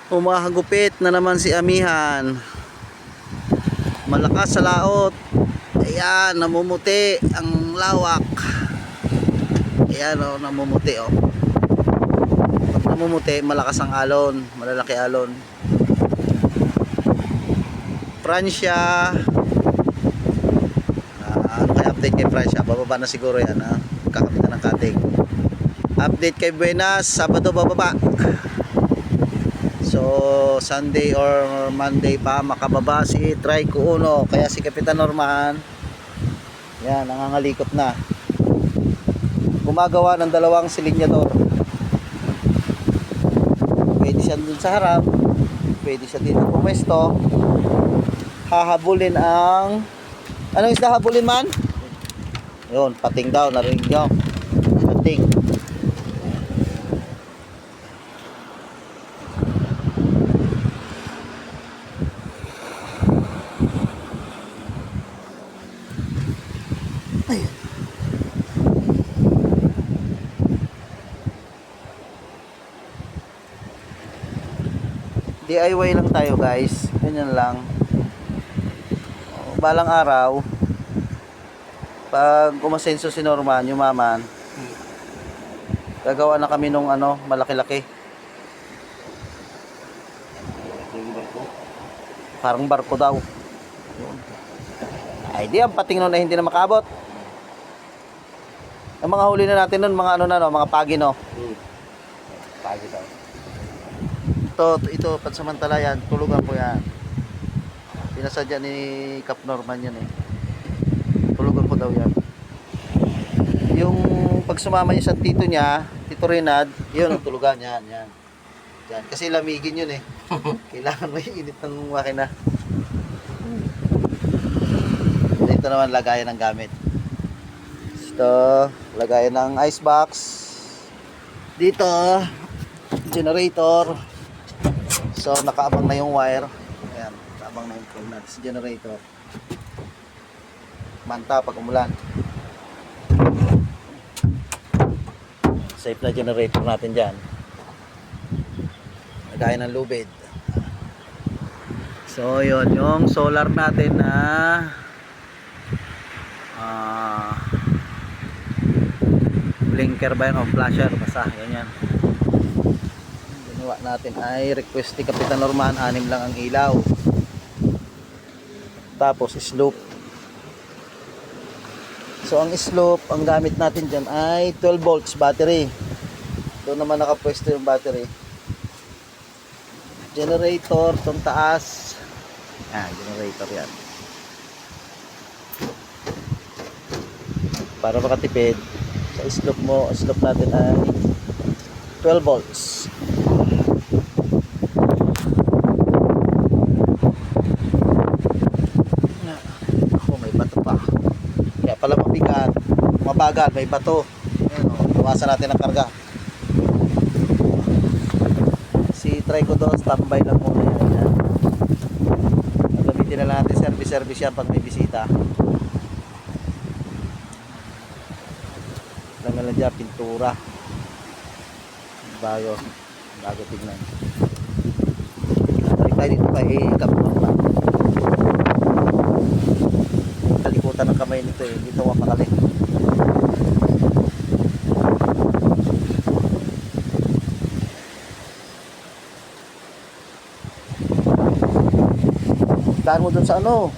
Umahagupit na naman si amihan. Malakas sa laot. Ayan, namumuti ang lawak. Ayan o, namumuti o. Pag namumuti, malakas ang alon. Malalaki alon. Francia. Ano kaya update kay Francia? Bababa na siguro yan ha. Kakapitan ng kating. Update kay Buenas. Sabado bababa. So Sunday or Monday pa makababa si Trico Uno. Kaya si Kapitan Norman, yan, nangangalikot na. Gumagawa ng dalawang silinyador. Pwede siya dun sa harap, pwede siya dito pumesto. Hahabulin ang, anong isda habulin man? Yun, pating daw, narinig nyo. Pating. Ayun. DIY lang tayo guys, ganyan lang. Balang araw pag umasenso si Norman, yumaman, gagawa na kami nung ano, malaki-laki. Parang barko daw. Ay di, ang pating nun ay hindi na makaabot. Ang mga huli na natin nun, mga ano na no, mga pagi no. Pagi daw. Ito pansamantala yan, tulugan ko yan. Pinasadya ni Cap Norman yan eh. Tulugan ko daw yan. Yung pag sumama yung sa tito niya, Tito Renad, yun ang tulugan yan, yan. Yan. Kasi lamigin yun eh. Kailangan may init ng makina. Dito naman lagayan ng gamit. Ito, lagayan ng ice box. Dito, generator. So, nakaabang na yung wire. Ayan, nakaabang na yung phone natin sa generator. Manta pag umulan. Safe na generator natin dyan. Lagayan ng lubid. So, yun, yung solar natin na blinker ba yan o flasher, basta yan yan. Ginawa natin ay request ni Kapitan Norman, 6 lang ang ilaw, tapos slope. So ang slope, ang gamit natin dyan ay 12 volts battery. Doon naman nakapwesto yung battery. Generator tong taas, generator yan, para makatipid. Sa slope mo, slope natin ay 12 volts. May bato pa. Kaya pala mabigat, mabagal, may bato. Ayan, iwasan natin ang karga. Si Trico doon, standby lang muna yan. Gamitin na lang natin service yan pag may bisita. Lang dyan, pintura. Bago tignan. Balik tayo dito kay Cap Norman. Kalikutan ng kamay nito eh, dito ako makali. Daan mo dun sa ano,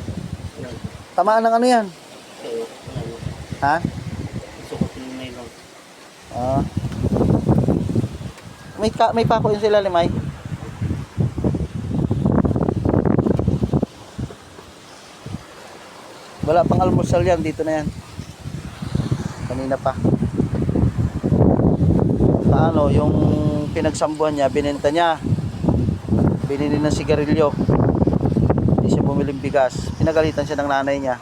tamaan ng ano yan. Ha? May pako yun sila limay. Wala pang almusal yan, dito na yan. Kanina pa. Paano, yung pinagsambuhan niya, binenta niya. Binili ng sigarilyo. Hindi siya bumiling bigas. Pinagalitan siya ng nanay niya.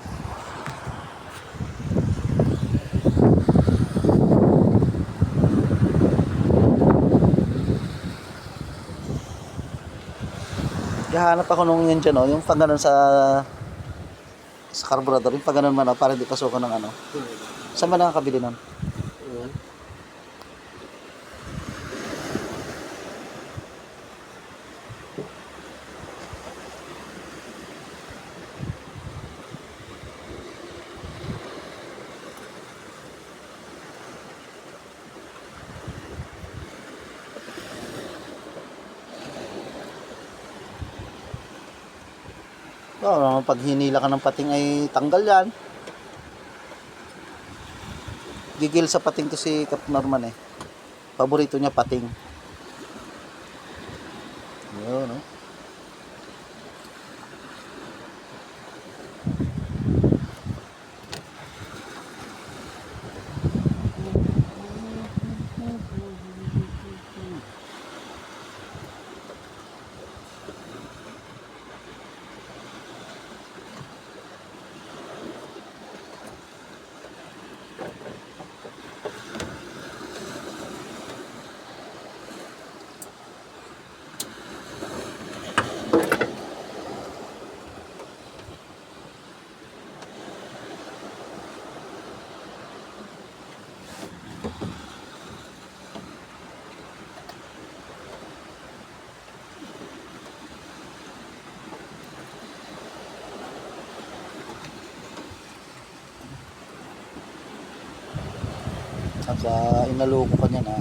Hanap ako nung yun dyan, no? Yung pag ganun sa carburetor, yung pag ganun man, para hindi pasukan ng ano. Saan ba nakakabili nun? Oh, pag hinila ka ng pating ay tanggal yan. Gigil sa pating to si Kap Norman eh. Paborito niya pating. Yun, no? Saka inaloko ka niya na.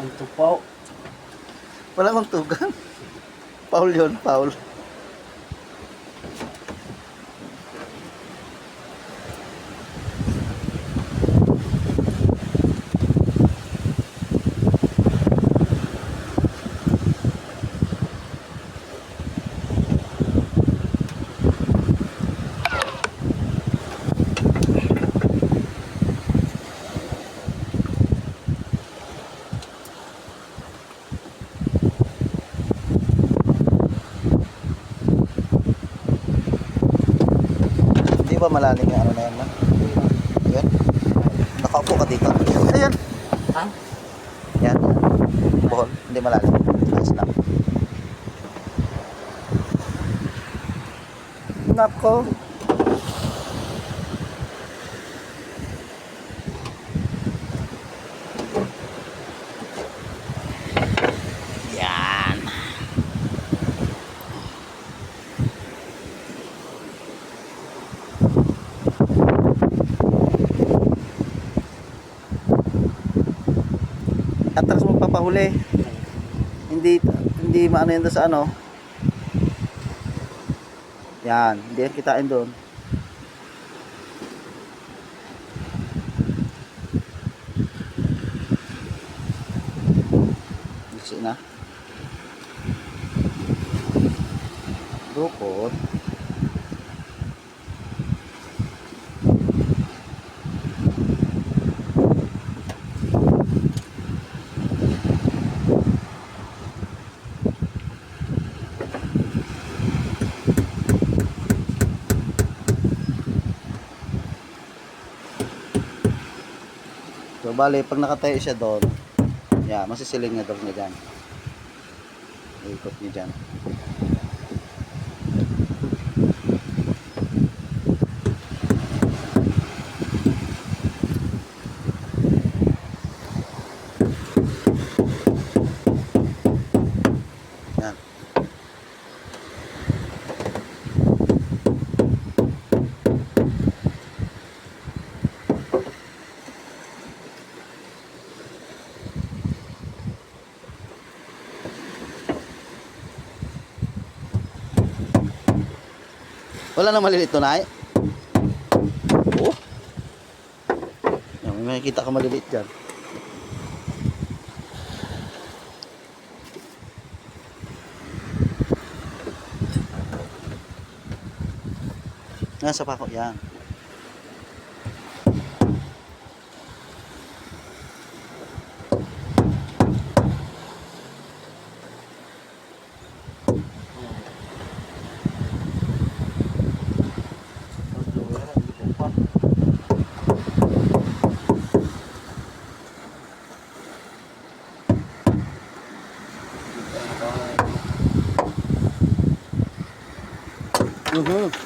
Ang tupaw. Wala kang tugan. Paul yun, Paul. Di ba malalim yung ano na yan, man? Yan. Nakaupo ka dito. Ayan. Ha? Yan. Bohol. Hindi malalim. Ayos lang. Nako. Yan. Atras magpapahuli. Hindi maano yan doon sa ano. Yan, hindi yan kitain doon. Kasi na. Dukot. So, bali, pag nakatayo siya doon, yan, masisiling niya doon niya dyan. Ikot niya dyan. Yan. Wala na maliliit doon ay? Oh. Yan, may makikita ka maliliit dyan. Nasa pako, yan. Mhm.